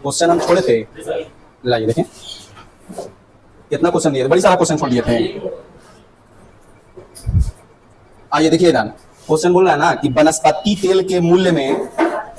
Question हम छोड़े थे, लाइए देखें कितना क्वेश्चन दिए थे, बड़ी सारा क्वेश्चन छोड़ दिए थे। आइए देखिए ना, क्वेश्चन बोल रहा है ना कि वनस्पति तेल के मूल्य में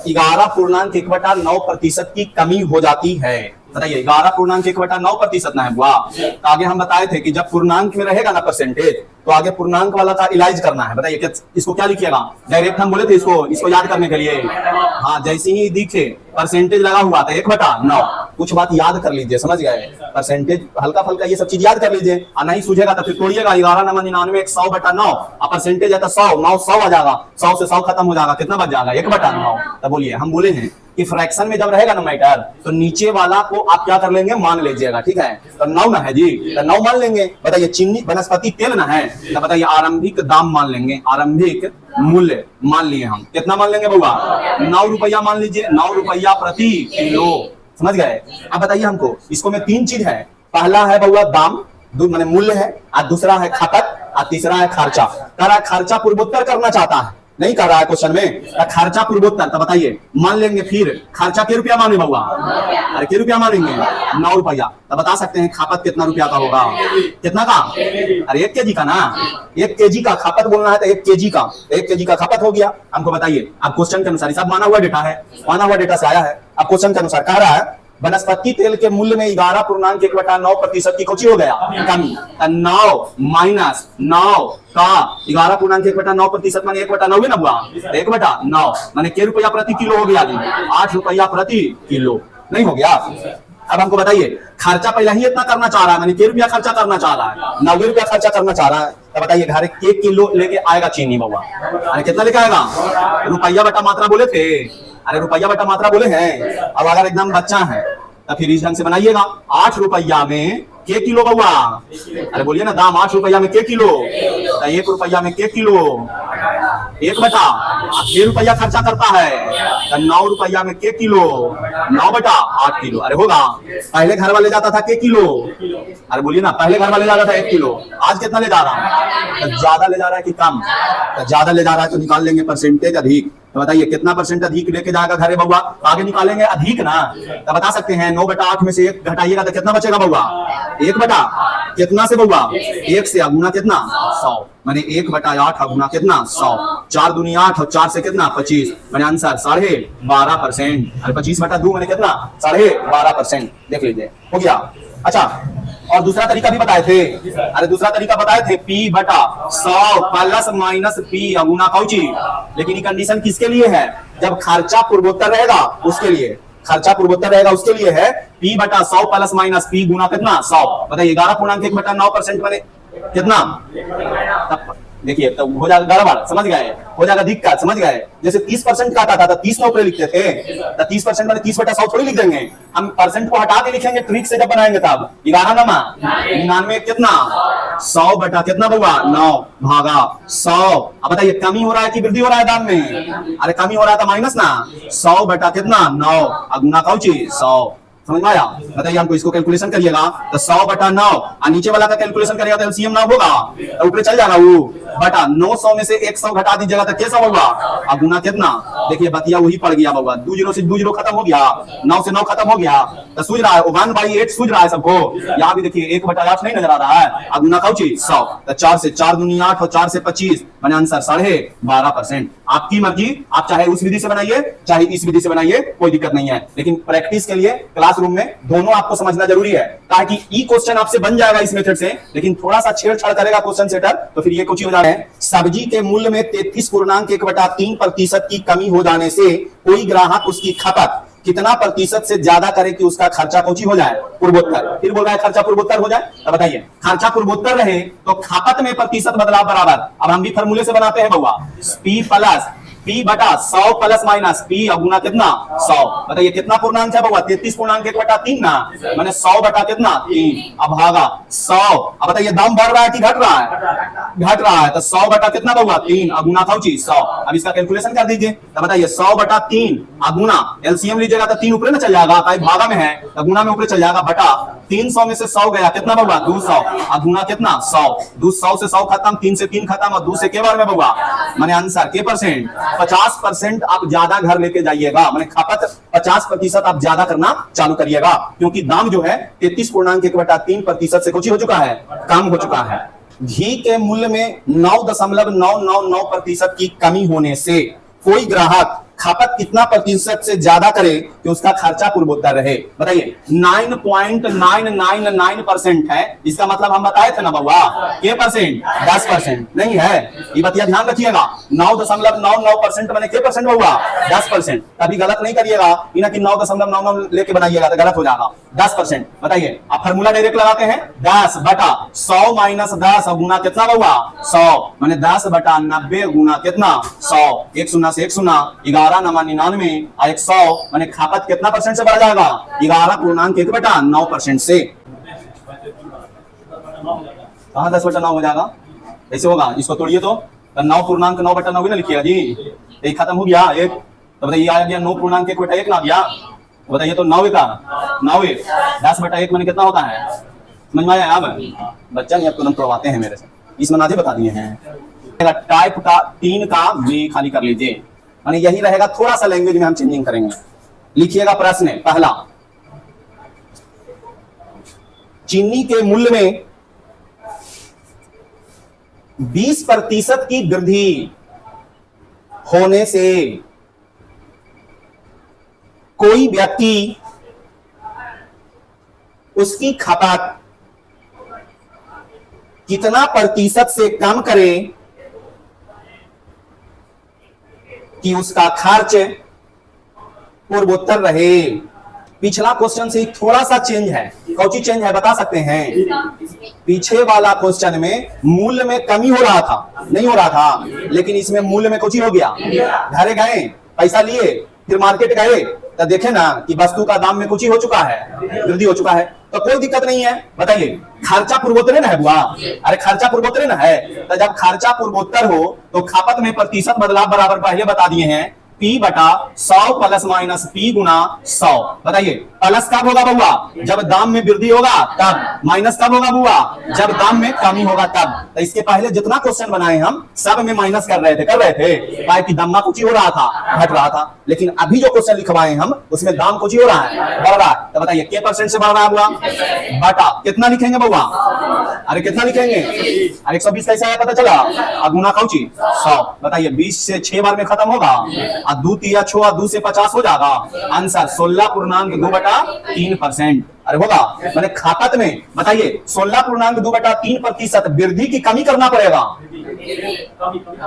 11.1/9% की कमी हो जाती है। बताइए 11.1/9% ना है बुआ। तो आगे हम बताए थे कि जब पूर्णांक में रहेगा ना परसेंटेज, तो आगे पूर्णांक वाला का इलाज करना है। बताइए इसको क्या लिखिएगा, डायरेक्ट हम बोले थे इसको याद करने के लिए। हाँ, जैसे ही दिखे परसेंटेज लगा हुआ था 1/9, कुछ बात याद कर लीजिए, समझ गए। परसेंटेज हल्का फल्का ये सब चीज याद कर लीजिए, और नहीं सूझेगा तो फिर तोड़िएगा। 11×99 100/9, और परसेंटेज है तो 100, 9 आ जाएगा, 100 से 100 खत्म हो जाएगा, कितना बच जाएगा 1/9। तो बोलिए, हम बोले हैं कि फ्रैक्शन में जब रहेगा ना मैटर, तो नीचे वाला को आप क्या कर लेंगे, मान लीजिएगा, ठीक है। तो 9 ना है जी, तो 9 मान लेंगे। बताइए चीनी वनस्पति तेल ना है, तो बताइए आरंभिक दाम मान लेंगे, आरंभिक मूल्य मान लिए हम, कितना मान लेंगे बउआ, 9 रुपया मान लीजिए, 9 रुपया प्रति किलो, समझ गए। अब बताइए हमको, इसको में 3 चीज है, पहला है बउआ दाम, माने मूल्य है, और दूसरा है खपत, और तीसरा है खर्चा। कह रहा है खर्चा पूर्वोत्तर करना चाहता है, नहीं कर रहा है क्वेश्चन में, खर्चा पूर्वोत्तर। तो बताइए मान लेंगे, फिर खर्चा के रुपया माने बउआ, अरे के रुपया मानेंगे 9 रुपया। तो बता सकते हैं खपत कितना रुपया का होगा, कितना का, अरे 1 केजी का ना, 1 केजी का खपत बोलना है तो 1 केजी का, 1 केजी का खपत हो गया। हमको बताइए, अब क्वेश्चन के अनुसार, सब माना हुआ डेटा है, माना हुआ डेटा से आया है। अब क्वेश्चन के अनुसार कह रहा है वनस्पति तेल के मूल्य में 11.1/9% की कौची हो गया, कमी। 9 माइनस 9 का 11.1/9% माने 1/9 ना हुआ, 1/9 माने के रुपया प्रति किलो हो गया, 8 रुपया प्रति किलो, नहीं हो गया। अब हमको बताइए खर्चा पहले ही इतना करना चाह रहा है, माने के रुपया खर्चा करना चाह रहा है, 90 रुपया खर्चा करना चाह रहा है। तो बताइए घर 1 किलो लेके आएगा चीनी बउआ, अरे कितना लेके आएगा, रुपया बटा मात्रा बोले थे, अरे रुपया बटा मात्रा बोले हैं। अब अगर एकदम बच्चा है तो फिर इस ढंग से बनाइएगा, 8 रुपया में के किलो बउआ, अरे बोलिए ना दाम 8 रुपया में के किलो, 1 रुपया में के किलो, 1/6 रुपया खर्चा करता है, 9 रुपया में के किलो, 9/8 किलो, अरे होगा। पहले घर वाले जाता था के किलो, अरे बोलिए ना पहले घर वाले जाता था 1 किलो, आज कितना ले जा रहा है, ज्यादा ले जा रहा है कि कम, ज्यादा ले जा रहा है तो निकाल लेंगे परसेंटेज अधिक। तो बताइए कितना परसेंट अधिक लेके जाएगा घरे बउआ, आगे निकालेंगे अधिक ना। तो बता सकते हैं 9/8 में से 1 घटाइएगा तो कितना बचेगा बउआ, 1 बटा कितना से बउआ, 1 से अगुना कितना 100, माने 1/8 अगुना कितना 100, 4 दूनी 8 और 4 से कितना 25, माने आंसर 12.5%। अरे 25/2 माने कितना 12.5%, देख लीजिए हो गया। अच्छा, और दूसरा तरीका भी बताए थे, अरे दूसरा तरीका बताए थे P/100 प्लस माइनस P अगुना कौची, लेकिन ये कंडीशन किसके लिए है, जब खर्चा पूर्वोत्तर रहेगा उसके लिए, खर्चा पूर्वोत्तर रहेगा उसके लिए है P/100 प्लस माइनस P गुना कितना 100। बताइए 11.1/9% माने कितना, देखिए तो हो जाएगा गड़बड़, समझ गए, हो जाएगा दिक्कत, समझ गए। जैसे 30% का आता था 30 ऊपर लिखते थे, तो 30% माने 30/100 थोड़ी लिख देंगे, हम परसेंट को हटा के लिखेंगे ट्रिक से जब बनाएंगे तब। 11 नमा 99 कितना 100 बटा कितना बउआ 9 भागा 100। अब बताइए कमी हो रहा है कि वृद्धि हो रहा है दाम में, अरे कमी हो रहा है तो माइनस ना, 100 बटा कितना 9 अगुना कौची 100, समझ में आया। बताइए हमको इसको कैलकुलेशन करिएगा तो 100/9, और नीचे वाला का कैलकुलेशन करिएगा तो एलसीएम ना होगा, तो ऊपर चल जाएगा वो बटा 900 में से 100 घटा दीजिएगा तो कैसा होगा, अगुना कितना। देखिए बतिया वही पड़ गया बउआ, 2 0 से 2 0 खत्म हो गया, 9 से 9 खत्म हो गया, तो सूझ रहा है 1/8 सूझ रहा है सबको। यहाँ भी देखिए 1/8 नहीं नजर आ रहा है, अगुना कौची 100, तो 4 से 4 दूनी 8 और 4 से 25 माने आंसर 12.5%। आपकी मर्जी, आप चाहे उस विधि से बनाइए चाहे इस विधि से बनाइए, कोई दिक्कत नहीं है, लेकिन प्रैक्टिस के लिए क्लासरूम में दोनों आपको समझना जरूरी है, ताकि ई क्वेश्चन आपसे बन जाएगा इस मेथड से, लेकिन थोड़ा सा छेड़छाड़ करेगा क्वेश्चन सेटर तो फिर ये कुछ हो जाए। सब्जी के मूल्य में 33.1/3% की कमी हो जाने से कोई ग्राहक उसकी खपत कितना प्रतिशत से ज्यादा करे कि उसका खर्चा कौची हो जाए, पूर्वोत्तर। फिर बोल रहा है खर्चा पूर्वोत्तर हो जाए, तो बताइए खर्चा पूर्वोत्तर रहे तो खपत में प्रतिशत बदलाव बराबर, अब हम भी फॉर्मूले से बनाते हैं बउआ, P plus P/100 plus minus P अगुना कितना 100। बताइए कितना पूर्णांक है बउआ, 33.1/3 ना, मैंने 100 बटा कितना 3, अब भागा 100। अब बताइए दाम बढ़ रहा है कि घट रहा है, घट रहा है, तो 100 बटा कितना बउआ 3 अगुना कौची 100। अब इसका कैलकुलेशन कर दीजिए, तो बताइए 100/3 अगुना एलसीएम लीजिएगा तो 3 ऊपर ना चल जाएगा, भागा में है तो गुना में ऊपर चल जाएगा, बटा 300 में से 100 गया कितना बउआ 200, अगुना कितना 100, 200 से 100 खत्म, 3 से 3 खत्म और 2 से के बार में बउआ, माने आंसर के परसेंट 50% आप ज्यादा घर लेके जाइएगा, मैंने खपत 50% आप ज्यादा करना चालू करिएगा, क्योंकि दाम जो है 33.1/3% से कुछ हो चुका है, कम हो चुका है। घी के मूल्य में 9.999% की कमी होने से कोई ग्राहक खपत कितना प्रतिशत से ज्यादा करे कि उसका खर्चा पूर्वोत्तर रहे? बताइए 9.999% है, इसका मतलब हम बताए थे ना बउआ, के परसेंट 10% नहीं है, ये बात ध्यान रखिएगा। 9.99% मैंने के परसेंट बउआ 10%, कभी गलत नहीं करिएगा, कि 9.99 लेके बनाइएगा तो गलत हो जाएगा। 10% बताइए, आप फार्मूला डायरेक्ट लगाते हैं 10/100 माइनस 10 गुना कितना बउआ 100, मैंने 10/90 गुना कितना 100, 1 शून्य से 1 शून्य, 11×99 और 100, मैंने खपत कितना परसेंट से बढ़ जाएगा 11.1/9% से। कहां 10/9 हो जाएगा, ऐसे होगा, इसको तोड़िए तो 9.9/9 ना लिखिएगा जी, एक खत्म हो गया एक, तो बताइए आ गया 9.1/1 ना गया, बताइए तो 9 का 9 10/1 मैंने कितना होता है, समझ में आया? अब बच्चा नहीं, आप तुरंत तोड़वाते हैं मेरे से, इसमें नाजे बता दिए हैं। टाइप का 3 का बी खाली कर लीजिए, माने यही रहेगा, थोड़ा सा लैंग्वेज में हम चेंजिंग करेंगे। लिखिएगा प्रश्न पहला, चीनी के मूल्य में 20% की वृद्धि होने से कोई व्यक्ति उसकी खपत कितना प्रतिशत से कम करे कि उसका खर्च पूर्वोत्तर रहे? पिछला क्वेश्चन से थोड़ा सा चेंज है, कौन सी चेंज है बता सकते हैं? पीछे वाला क्वेश्चन में मूल्य में कमी हो रहा था, नहीं हो रहा था, लेकिन इसमें मूल्य में कुछ ही हो गया, घरे गए पैसा लिए फिर मार्केट गए तो देखे ना कि वस्तु का दाम में कुछ ही हो चुका है, वृद्धि हो चुका है, तो कोई दिक्कत नहीं है। बताइए खर्चा पूर्वोत्तर है बुआ, अरे खर्चा पूर्वोत्तर ना है, तो जब खर्चा पूर्वोत्तर हो तो खपत में प्रतिशत बदलाव बराबर पहले बता दिए हैं P/100 प्लस माइनस P गुना 100। बताइए प्लस कब होगा बउआ, जब दाम में वृद्धि होगा तब, माइनस कब होगा बुआ, जब दाम में कमी होगा तब। तो इसके पहले जितना क्वेश्चन बनाए हम सब में माइनस कर रहे थे काहे कि दाम कुछ ही हो रहा था, घट रहा था, लेकिन अभी जो क्वेश्चन लिखवाए हम उसमें दाम कुछ ही हो रहा है, बढ़ रहा है। तो बताइए के परसेंट से बढ़ रहा है बुआ, बटा कितना लिखेंगे बउआ, अरे कितना लिखेंगे, अरे 120 कैसे आया पता चला, गुना कौची 100। बताइए 20 से 6 बार में खत्म होगा, 2 तिया 6 और 2 से 50 हो जाएगा, आंसर 16.2/3%। अरे होगा, मैंने खपत में बताइए 16.2/3% वृद्धि की कमी करना पड़ेगा।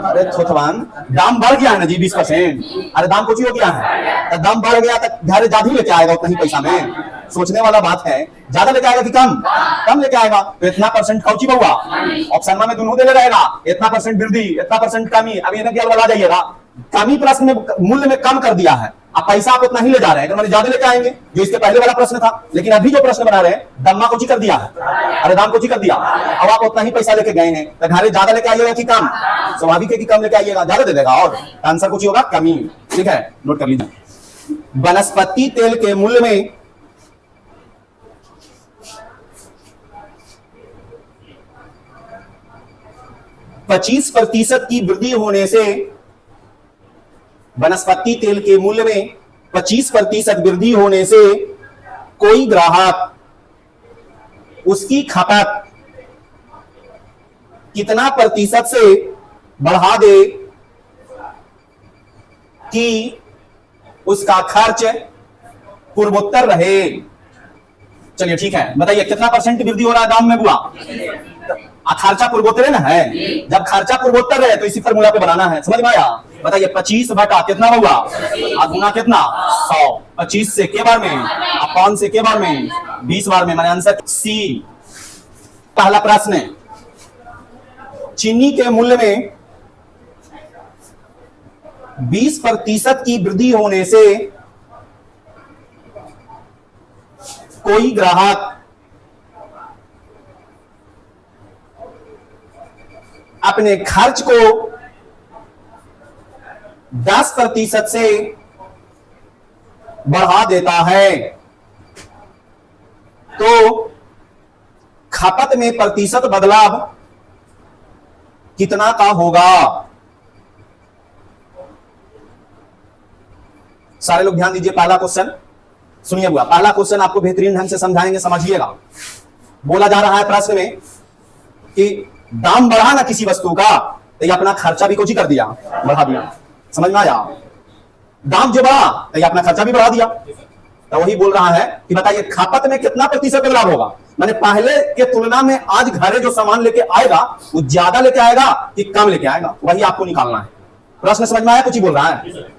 अरे थोथवान दाम बढ़ गया है ना जी 20%, अरे दाम कुछ ही हो गया है, तो दाम बढ़ गया तो घर ज्यादा लेके आएगा उतना ही पैसा में, सोचने वाला बात है, ज्यादा लेके आएगा कि कम लेके आएगा, तो इतना परसेंट कौची बउआ, ऑप्शन में दोनों दे रहेगा, इतना परसेंट वृद्धि इतना परसेंट कमी। अब ये क्या बता जाइएगा, कमी प्रश्न में मूल्य में कम कर दिया है, अब पैसा आप उतना ही ले जा रहे हैं, तो मैंने ज्यादा लेके आएंगे, जो इसके पहले वाला प्रश्न था, लेकिन अभी जो प्रश्न बना रहे हैं दम्मा कुछ कर दिया है, अरे दाम कुछ कर दिया, अब आप उतना ही पैसा लेके गए हैं, तो घरे ज्यादा लेके आइएगा कि कम, स्वाभाविक है कि कम लेके आइएगा, ज्यादा दे देगा, और आंसर कुछ होगा कमी। ठीक है, नोट कर लीजिए। वनस्पति तेल के मूल्य में 25% की वृद्धि होने से, वनस्पति तेल के मूल्य में 25% वृद्धि होने से कोई ग्राहक उसकी खपत कितना प्रतिशत से बढ़ा दे कि उसका खर्च पूर्वोत्तर रहे? चलिए ठीक है, बताइए कितना परसेंट की वृद्धि हो रहा है दाम में बुआ, खर्चा पूर्वोत्तर ना है, जब खर्चा पूर्वोत्तर रहे तो इसी फॉर्मूला पे बनाना है, समझ में आया? बताइए 25 बटा कितना हुआ, गुना कितना 100, 25 से के बार में, अपॉन से के बार में 20 बार में, मैंने आंसर सी। पहला प्रश्न है, चीनी के मूल्य में 20% की वृद्धि होने से कोई ग्राहक अपने खर्च को 10% से बढ़ा देता है, तो खपत में प्रतिशत बदलाव कितना का होगा? सारे लोग ध्यान दीजिए, पहला क्वेश्चन सुनिए हुआ। पहला क्वेश्चन आपको बेहतरीन ढंग से समझाएंगे, समझिएगा। बोला जा रहा है प्रश्न में कि दाम बढ़ा ना किसी वस्तु का तो ये अपना खर्चा भी कुछ ही कर दिया, बढ़ा दिया। समझ में आया? दाम जो बढ़ा तो ये अपना खर्चा भी बढ़ा दिया। तो वही बोल रहा है कि बताइए खपत में कितना प्रतिशत बदलाव होगा। मैंने पहले के तुलना में आज घरे जो सामान लेके आएगा वो ज्यादा लेके आएगा कि कम लेके आएगा, वही आपको निकालना है। प्रश्न समझ में आया? कुछ ही बोल रहा है?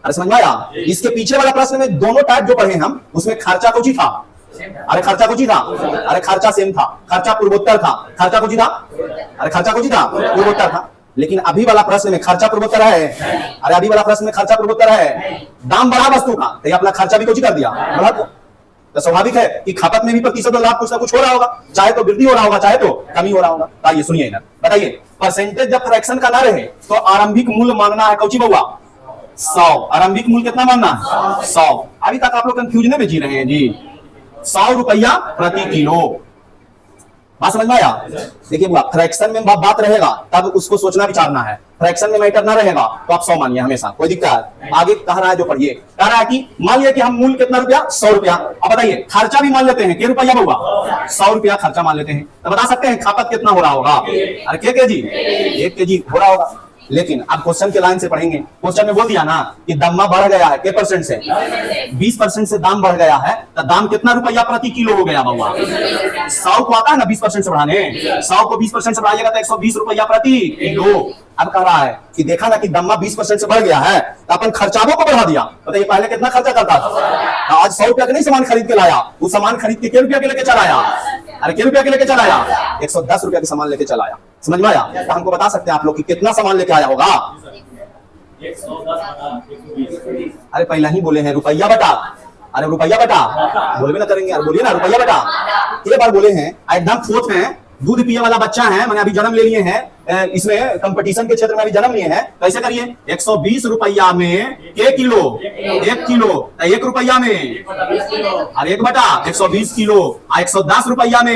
अरे समझ में आया? इसके पीछे वाला प्रश्न में दोनों टाइप जो पढ़े हम, उसमें खर्चा कुछ ही था। अरे खर्चा कुछ ही था, अरे खर्चा सेम था, खर्चा पूर्वोत्तर था, खर्चा कुछ ही था, अरे खर्चा कुछ ही था, पूर्वोत्तर था। लेकिन अभी वाला प्रश्न में खर्चा पूर्वोत्तर है। अरे अभी वाला प्रश्न में खर्चा पूर्वोत्तर है, दाम बढ़ा वस्तु का तो ये अपना खर्चा भी कुछ ही कर दिया, बढ़ा दिया। तो स्वाभाविक है कि खपत में भी प्रतिशत बदलाव कुछ ना कुछ हो रहा होगा, चाहे तो वृद्धि हो रहा होगा, चाहे तो कमी हो रहा होगा। आइए सुनिए इधर, बताइए परसेंटेज जब फ्रैक्शन का ना रहे तो आरंभिक मूल्य मांगना है कौची बउआ? 100। आरंभिक मूल्य कितना मांगना है? 100। अभी तक आप लोग कंफ्यूजन में जी रहे हैं जी। 100 रुपया प्रति किलो, बात समझ में आया? देखिए बुआ, फ्रैक्शन में बात रहेगा तब उसको सोचना विचारना है, फ्रैक्शन में मैटर ना रहेगा तो आप 100 मानिए हमेशा, कोई दिक्कत है? आगे कह रहा है जो पढ़िए, कह रहा है कि मान लिया कि हम मूल्य कितना रुपया? 100 रुपया। अब बताइए खर्चा भी मान लेते हैं, के रुपया होगा? 100 रुपया खर्चा मान लेते हैं, तो बता सकते हैं खपत कितना हो रहा होगा? अरे के जी? 1 केजी हो रहा होगा। लेकिन अब क्वेश्चन के लाइन से पढ़ेंगे, क्वेश्चन में बोल दिया ना कि दम्मा बढ़ गया है, के परसेंट से? 20% से दाम बढ़ गया है, तो दाम कितना रुपया प्रति किलो हो गया बाबा? 100 को आता है ना 20% से बढ़ाने, 100 को 20% से बढ़ाइएगा तो 120 रुपया प्रति किलो। अब कह रहा है कि देखा ना कि दम्मा 20% से बढ़ गया है तो अपन खर्चावों को बढ़ा दिया। बताइए पहले कितना खर्चा करता था? आज 100 रुपया का नहीं सामान खरीद के लाया, वो सामान खरीद के रुपया के लेके चला आया? अरे के रुपया के लेके चला आया? 110 रुपया के सामान लेके चला आया। समझ में आया? तो हमको बता सकते हैं आप लोग कि कितना सामान लेके आया होगा? अरे पहला ही बोले हैं रुपया बटा, अरे रुपया बटा बोलबे ना करेंगे यार, बोलिए ना रुपया बटा। एक बार बोले हैं, एकदम फोर्थ है, दूध पिए वाला बच्चा है, मैंने अभी जन्म ले लिए हैं, इसमें कंपटीशन के क्षेत्र में अभी जन्म लिए हैं, कैसे करिए? 120 रुपया में के किलो, 1 किलो 1 रुपया में, और 1 बटा 120 किलो, 110 रुपया में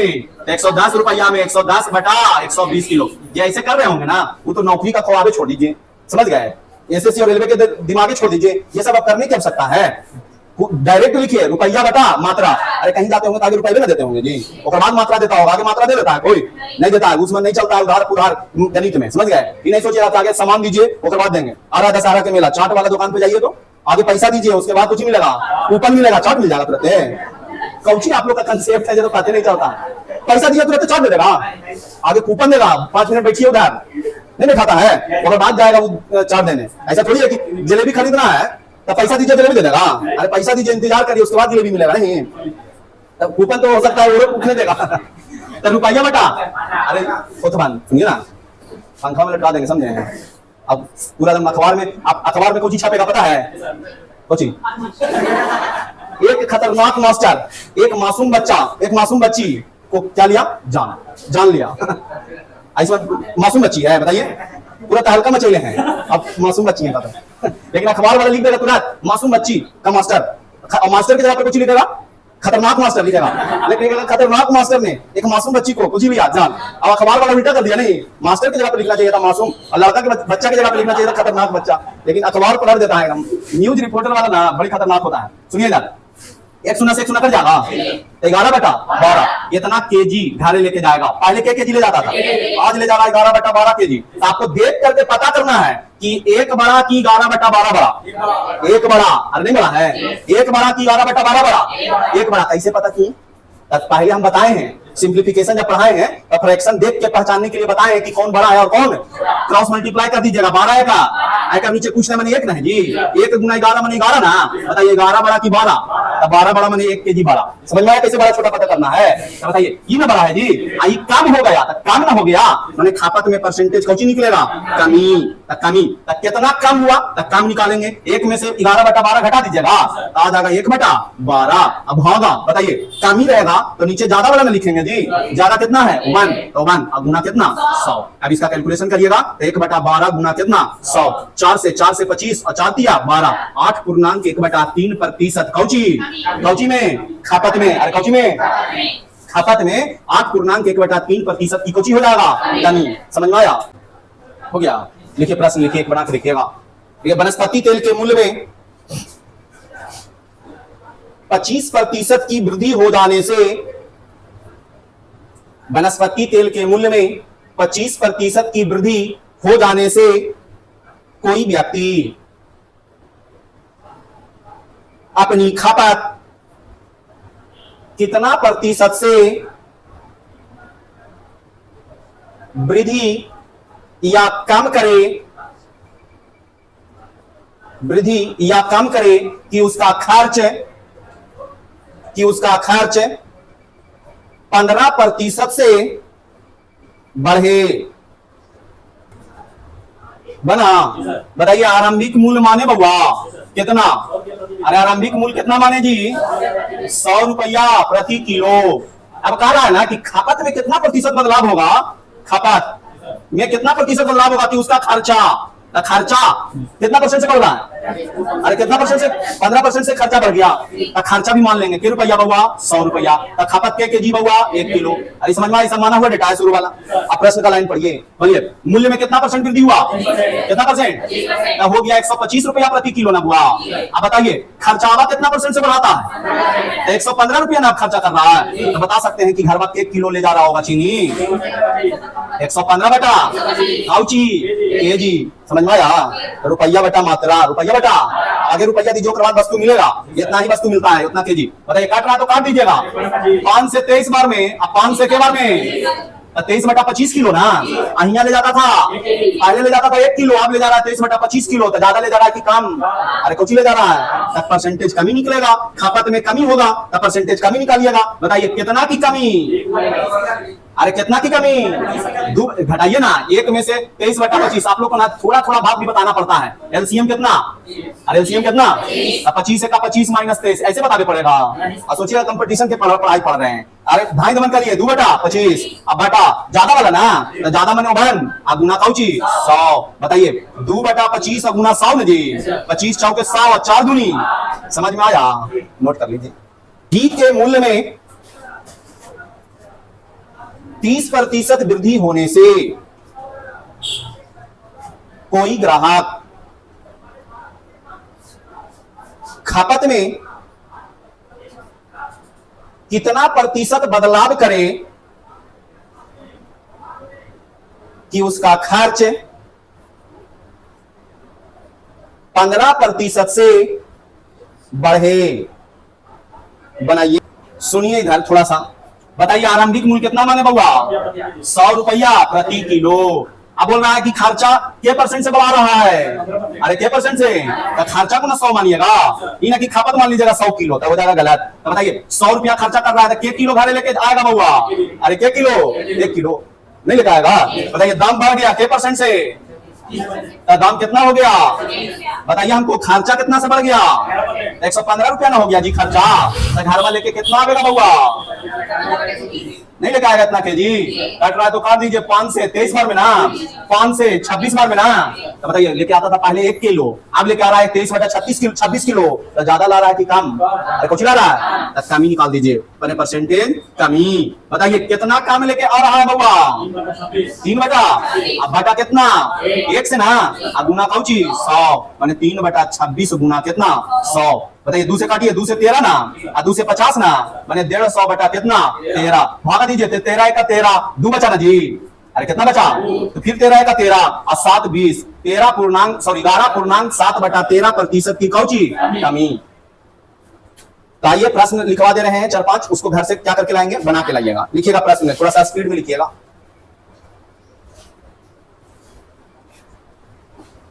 110 रुपया में 110 बटा 120 किलो। ये ऐसे कर रहे होंगे ना, वो तो नौकरी का ख्वाब छोड़ दीजिए, समझ गए? एसएससी और रेलवे के दिमागे छोड़ दीजिए, ये सब अब करने की आवश्यकता है। डायरेक्ट लिखिए रुपया बटा मात्रा। अरे कहीं जाते होंगे तो आगे रुपये भी ना देते होंगे जी, उसके बाद मात्रा देता होगा, आगे मात्रा दे देता है कोई? नहीं देता है, उसमें नहीं चलता है उधार उधार गणित में, समझ गए? ये नहीं सोचिए आप आगे सामान दीजिए उसके बाद देंगे। आ रहा दशहरा के मेला, चाट वाला दुकान पे जाइए तो आगे पैसा दीजिए, उसके बाद कुछ मिलेगा, कूपन मिलेगा, चाट मिल जाएगा तुरंत। कौची आप लोग का कंसेप्ट है जो पता नहीं चलता, पैसा दिया तुरंत चाट दे देगा, आगे कूपन देगा, 5 मिनट बैठिए उधार, नहीं बैठाता है, और बाद जाएगा वो चाट देने। ऐसा थोड़ी है कि जलेबी खरीदना है तो पैसा दीजिए जलेबी दे देगा। अरे पैसा दीजिए, इंतजार करिए, उसके बाद जलेबी मिलेगा। नहीं तब कूपन तो हो सकता है वो पूछने देगा। तो रुपया बटा, अरे सुनिए ना, पंखा में लटका देंगे, समझे? अब पूरा दिन अखबार में, आप अखबार में कुछ छापेगा पता है? कुछ एक खतरनाक मास्टर एक मासूम बच्चा, एक मासूम बच्ची को क्या लिया? जान लिया। ऐसा मासूम बच्ची है, बताइए, पूरा तहलका मचेले हैं, अब मासूम बच्ची है पता। लेकिन अखबार वाला लिख देगा तुरंत मासूम बच्ची का मास्टर, और मास्टर की जगह पर कुछ लिखेगा खतरनाक मास्टर लिखेगा। लेकिन खतरनाक मास्टर ने एक मासूम बच्ची को कुछ लिया जान, अब अखबार वाला उल्टा कर दिया, नहीं मास्टर की जगह पर लिखना चाहिए था मासूम, और लड़का के बच्चा की जगह पर लिखना चाहिए था खतरनाक बच्चा, लेकिन अखबार पलट देता है। न्यूज रिपोर्टर वाला ना बड़ी खतरनाक होता है। सुनिए ना, एक सुना से एक सुना कर जाएगा, 11 बटा 12 इतना केजी घरे लेके जाएगा। पहले के केजी ले जाता था, आज ले जाएगा 11 बटा 12 केजी। आपको देख करके पता करना है कि 1 बड़ा की 11 बटा 12 बड़ा, 1 बड़ा, अरे नहीं बड़ा है, 1 बड़ा की 11 बटा 12 बड़ा, 1 बड़ा। कैसे पता की? पहले हम बताए हैं, सिंप्लीफिकेशन जब पढ़ाए हैं तो फ्रैक्शन देख के पहचानने के लिए बताए हैं कि कौन बड़ा है और कौन, क्रॉस मल्टीप्लाई कर दीजिएगा। 12 का आएगा नीचे कुछ नहीं, 1 नहीं जी, 1 गुना 11 माने 11 ना। बताइए 11 बड़ा की 12, 12 बड़ा माने 1 केजी बड़ा। समझ में आया कैसे बड़ा छोटा पता करना है? तो बताइए ये ना बड़ा है जी, आई कम हो गया, कम ना हो गया माने खपत में परसेंटेज कौन निकलेगा? कमी। कमी कितना कम हुआ तो कम निकालेंगे, 1 में से 11 बटा 12 घटा दीजिएगा, आ जाएगा 1 बटा 12। अब होगा बताइए कमी रहेगा तो नीचे ज्यादा वाला में लिखेंगे जी, ज्यादा कितना है? 1, तो 1 और गुना कितना? 100। अब इसका कैलकुलेशन करिएगा, 1 बटा 12 गुना कितना? 100। 4 से 25 और 4 दिया 12, 8.1 बटा 3% कौची में? खपत में। अरे कौची में? खपत में 8.1 बटा 3% की कौची हो जाएगा? कमी। समझ में आया? हो गया? लिखिए प्रश्न, लिखिए, एक बना के लिखिएगा। वनस्पति तेल के मूल्य में 25% की वृद्धि हो जाने से वनस्पति तेल के मूल्य में 25% की वृद्धि हो जाने से कोई व्यक्ति अपनी खपत कितना प्रतिशत से वृद्धि या कम करे, वृद्धि या कम करे कि उसका खर्च 15% से बढ़े। बना? बताइए आरंभिक मूल्य माने बउआ कितना? अरे आरंभिक मूल्य कितना माने जी? 100 रुपया प्रति किलो। अब कह रहा है ना कि खपत में कितना प्रतिशत बदलाव होगा, खपत में कितना प्रतिशत बदलाव होगा कि उसका खर्चा कितना परसेंट से बढ़ रहा है? अरे कितना परसेंट से? 15% से खर्चा बढ़ गया तो खर्चा भी मान लेंगे। कि रुपया बउआ? 100 रुपया। तो खपत के जी बउआ 1 किलो। अरे समझ में माना हुआ डेटा है शुरू वाला। अब प्रश्न का लाइन पढ़िए, बोलिए मूल्य में कितना परसेंट वृद्धि हुआ? कितना परसेंट? हो गया 125 रुपया प्रति किलो ना बुआ। अब बताइए खर्चावा कितना परसेंट से बढ़ाता है? 115 रुपया ना खर्चा कर रहा है। तो बता सकते हैं कि घर में 1 किलो ले जा रहा होगा चीनी। 115 बेटा काउची केजी। समझ में आया? रुपया बेटा मात्रा, रुपया बेटा आगे रुपया दीजिए के बाद वस्तु मिलेगा। इतना ही वस्तु मिलता है उतना केजी। बताइए काट रहा तो काट दीजिएगा। 5 से 23 बार में, अब 5 से के बार में 23 बटा 25 किलो ना। अहिया ले जाता था, पहले ले जाता था 1 किलो, अब ले जा रहा है 23 बटा 25 किलो। तो ज्यादा ले जा रहा है कि कम? अरे कुछ ले जा रहा है तब परसेंटेज कमी निकलेगा। खपत में कमी होगा तब परसेंटेज कमी निकालिएगा। बताइए कितना की कमी? अरे कितना की कमी? घटाइए ना, 1 में से 23 बटा 25। आप लोग को ना थोड़ा थोड़ा भाग भी बताना पड़ता है। एलसीएम कितना? अरे एलसीएम कितना? 25 का 25 माइनस 23 ऐसे बताने पड़ेगा। और सोचिए कंपटीशन के पढ़ाई पढ़ रहे हैं। अरे ढाई दमन करिए 2 बटा 25। अब बटा ज्यादा वाला ना, तो ज्यादा मने ओभन अब गुना काउची 100। बताइए 2 बटा 25 और गुना 100 ना जी। 25 चौके 100 और 4 दूनी। समझ में आया? नोट कर लीजिए। घी के मूल्य में 30% वृद्धि होने से कोई ग्राहक खपत में कितना प्रतिशत बदलाव करे कि उसका खर्च 15% से बढ़े। बनाइए, सुनिए इधर थोड़ा सा। बताइए आरंभिक मूल्य कितना माने बउआ? 100 रुपया प्रति किलो। अब बोल रहा है कि खर्चा के परसेंट से बढ़ा रहा है। अरे के परसेंट से? तो खर्चा को ना 100 मानिएगा, ये ना कि खपत मान लीजिएगा 100 किलो, तो हो जाएगा गलत। तो बताइए 100 रुपया खर्चा कर रहा है तो के किलो घरे लेके आएगा बउआ? अरे के किलो? 1 किलो नहीं लेके आएगा। बताइए दाम बढ़ गया के परसेंट से, तो दाम कितना हो गया? बताइए हमको खर्चा कितना से बढ़ गया? 115 रुपया ना हो गया जी खर्चा। तो घर वाले के कितना आएगा बउआ? नहीं लेके आएगा इतना केजी। कट रहा है तो काट दीजिए। 5 से 23 बार में ना, 5 से 26 बार में ना। तो बताइए लेके आता था पहले 1 किलो, अब लेके आ रहा है 23 बटा 26 किलो। तो ज्यादा ला रहा है कि कम? अरे कुछ ला रहा है तो कमी निकाल दीजिए, मैंने परसेंटेज कमी। बताइए कितना कम लेके आ रहा है बउआ? 3 बटा। अब बटा कितना? 1 से ना, अब गुना काउची 100, मैंने 3 बटा 26 गुना कितना? 100। बताइए 2 से काटिए, 2 से 13 ना, और 2 से 50 ना, मैंने 150 बटा कितना? 13। भागा दीजिए 13 का 13, 2 बचा ना जी। अरे कितना बचा? तो फिर 13 का 13 और 7 20, 11.7 बटा 13% की कौची कमी। तो आइए प्रश्न लिखवा दे रहे हैं 4-5, उसको घर से क्या करके लाएंगे? बना के लाइएगा। लिखिएगा प्रश्न में, थोड़ा सा स्पीड में लिखिएगा।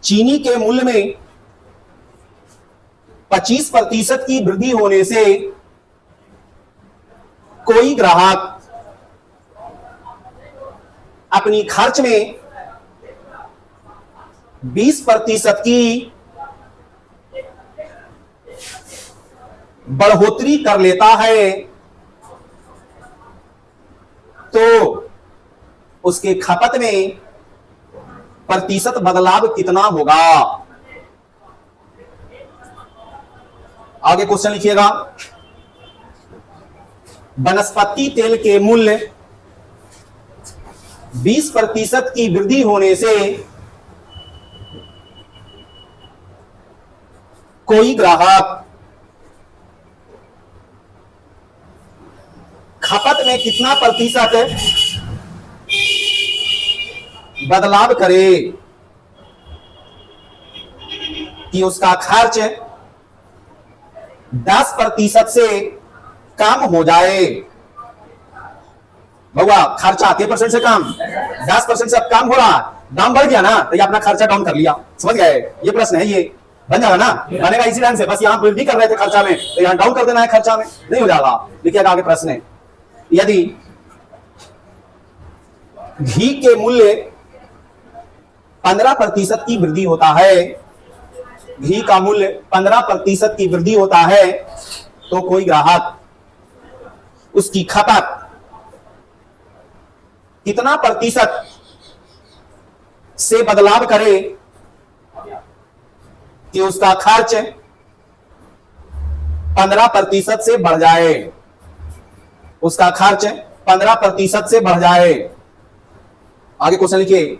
चीनी के मूल्य में 25% की वृद्धि होने से कोई ग्राहक अपनी खर्च में 20% की बढ़ोतरी कर लेता है तो उसके खपत में प्रतिशत बदलाव कितना होगा? आगे क्वेश्चन लिखिएगा। वनस्पति तेल के मूल्य 20% की वृद्धि होने से कोई ग्राहक खपत में कितना प्रतिशत बदलाव करे कि उसका खर्च 10% से कम हो जाए। भैया खर्चा कितने परसेंट से कम? 10% से अब कम हो रहा है, दाम बढ़ गया ना, तो ये अपना खर्चा डाउन कर लिया। समझ गए? ये प्रश्न है, ये बन जाएगा ना, बनेगा इसी ढंग से। बस यहाँ वृद्धि कर रहे थे खर्चा में, तो यहाँ डाउन कर देना है खर्चा में, नहीं हो जाएगा। लिखिएगा आगे प्रश्न है, यदि घी के मूल्य 15% की वृद्धि होता है, घी का मूल्य 15% की वृद्धि होता है, तो कोई ग्राहक उसकी खपत कितना प्रतिशत से बदलाव करे कि उसका खर्च 15% से बढ़ जाए, उसका खर्च 15% से बढ़ जाए। आगे क्वेश्चन लिखिए,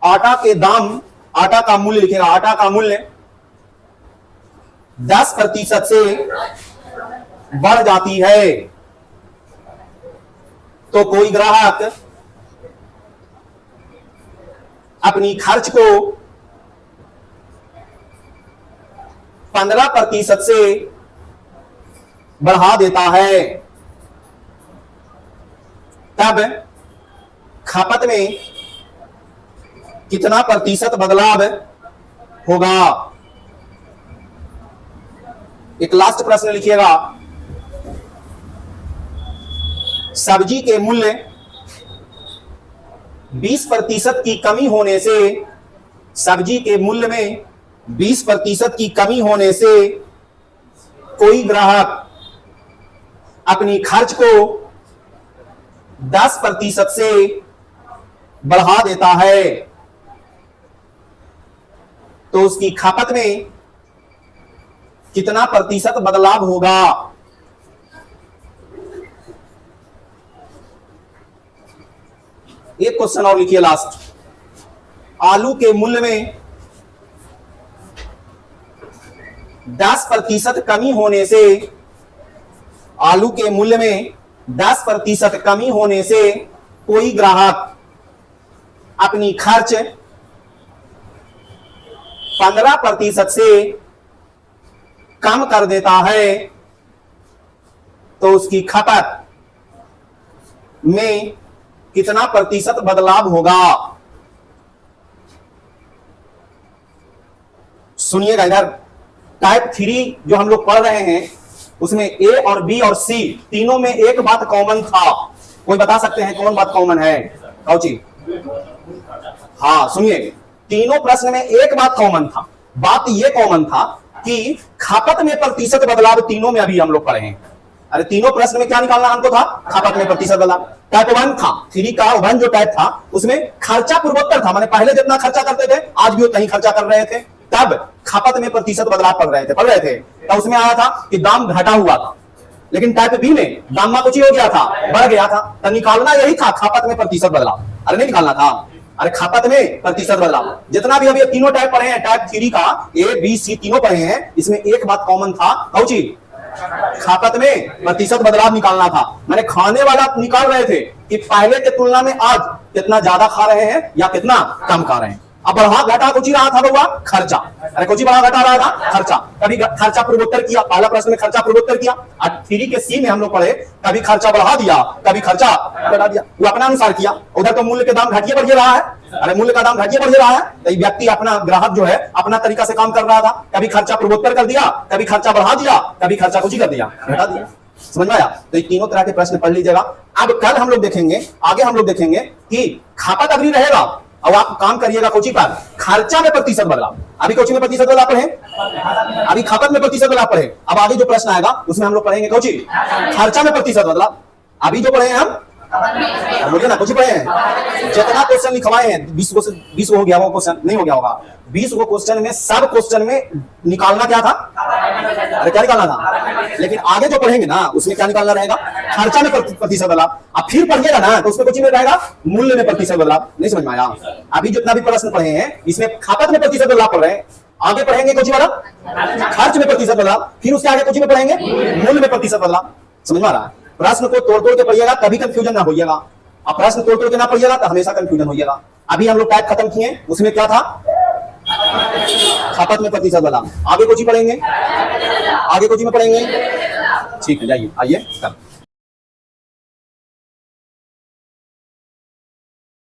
आटा के दाम, आटा का मूल्य लिखिएगा, आटा का मूल्य 10% से बढ़ जाती है, तो कोई ग्राहक अपनी खर्च को 15% से बढ़ा देता है, तब खपत में कितना प्रतिशत बदलाव होगा? एक लास्ट प्रश्न लिखिएगा, सब्जी के मूल्य 20% की कमी होने से, सब्जी के मूल्य में 20% की कमी होने से कोई ग्राहक अपनी खर्च को 10% से बढ़ा देता है, तो उसकी खपत में कितना प्रतिशत बदलाव होगा? एक क्वेश्चन और लिखिए लास्ट, आलू के मूल्य में 10% कमी होने से, आलू के मूल्य में 10% कमी होने से कोई ग्राहक अपनी खर्च 15% से कम कर देता है, तो उसकी खपत में कितना प्रतिशत बदलाव होगा? सुनिएगा इधर, टाइप 3 जो हम लोग पढ़ रहे हैं उसमें ए और बी और सी तीनों में एक बात कॉमन था। कोई बता सकते हैं कौन बात कॉमन है? कौची? हाँ सुनिए, तीनों प्रश्न में एक बात कॉमन था। बात यह कॉमन था कि खपत में प्रतिशत बदलाव तीनों में अभी हम लोग पढ़े हैं। अरे तीनों प्रश्न में क्या निकालना हमको था? खपत में प्रतिशत बदलाव। टाइप 1 था, 3 का 1 जो टाइप था उसमें खर्चा पूर्वोत्तर था, माने पहले जितना खर्चा करते थे आज भी उतना ही खर्चा कर रहे थे, तब खपत में प्रतिशत बदलाव पड़ रहे थे। तब उसमें आया था कि दाम घटा हुआ था, लेकिन टाइप बी में दाम में कुछ ही हो गया था, बढ़ गया था। तो निकालना यही था खपत में प्रतिशत बदलाव। अरे नहीं निकालना था, अरे खपत में प्रतिशत बदलाव। जितना भी अभी ये तीनों टाइप पढ़े हैं, टाइप 3 का ए बी सी तीनों पढ़े हैं, इसमें एक बात कॉमन था, कौची? खपत में प्रतिशत बदलाव निकालना था। मैंने खाने वाला निकाल रहे थे कि पहले के तुलना में आज कितना ज्यादा खा रहे हैं या कितना कम खा रहे हैं। अब बढ़ा घटा कुछ ही रहा था बउआ, खर्चा। अरे कुछ ही बढ़ा घटा रहा था, खर्चा। कभी खर्चा पूर्वोत्तर किया, पहला प्रश्न में खर्चा पूर्वोत्तर किया। 3 के सी में हम लोग पढ़े, कभी खर्चा बढ़ा दिया, कभी खर्चा घटा दिया। वो अपना अनुसार किया। उधर तो मूल्य के दाम घटिए बढ़िए रहा है, अरे मूल्य का दाम घटिए बढ़िए रहा है, तो व्यक्ति अपना ग्राहक जो है अपना तरीका से काम कर रहा था। कभी खर्चा पूर्वोत्तर कर दिया, कभी खर्चा बढ़ा दिया, कभी खर्चा कुछ ही कर दिया, घटा दिया। समझ में आया? तो ये तीनों तरह के प्रश्न पढ़ लीजिएगा। अब कल हम लोग देखेंगे, आगे हम लोग देखेंगे कि खपत अभी रहेगा और आप काम करिएगा कोची पर, खर्चा में प्रतिशत बदलाव। अभी कोची में प्रतिशत बदलाव पढ़े, अभी खपत में प्रतिशत बदलाव पढ़े। अब आगे जो प्रश्न आएगा उसमें हम लोग पढ़ेंगे कोची, खर्चा में प्रतिशत बदलाव। अभी जो पढ़े हैं हम, बोलिए ना, कुछ पढ़े हैं। जितना क्वेश्चन लिखवाए हैं 20 हो गया, वो क्वेश्चन नहीं हो गया होगा। 20 को क्वेश्चन में, सब क्वेश्चन में निकालना क्या था? अरे क्या निकालना था? लेकिन आगे जो पढ़ेंगे ना उसमें क्या निकालना रहेगा? खर्चा में प्रतिशत बदलाव। अब फिर पढ़िएगा ना तो उसमें कुछ में रहेगा मूल्य में प्रतिशत बदलाव। नहीं समझ में आया? अभी जितना भी प्रश्न पढ़े हैं इसमें खपत में प्रतिशत बदलाव पढ़ रहे हैं। आगे पढ़ेंगे कुछ वाला खर्च में प्रतिशत बदलाव, फिर उसके आगे कुछ में पढ़ेंगे मूल्य में प्रतिशत बदलाव। समझ में आ रहा है? प्रश्न को तोड़ तोड़ के पढ़िएगा, कभी कंफ्यूजन ना होइएगा। अब प्रश्न तोड़ तोड़ के ना पढ़िएगा तो हमेशा कंफ्यूजन होइएगा। अभी हम लोग टाइप खत्म किए, उसमें क्या था, खपत में प्रतिशत वाला। आगे कुछ ही पढ़ेंगे, आगे कुछ ही में पढ़ेंगे। ठीक है, जाइए, आइए कर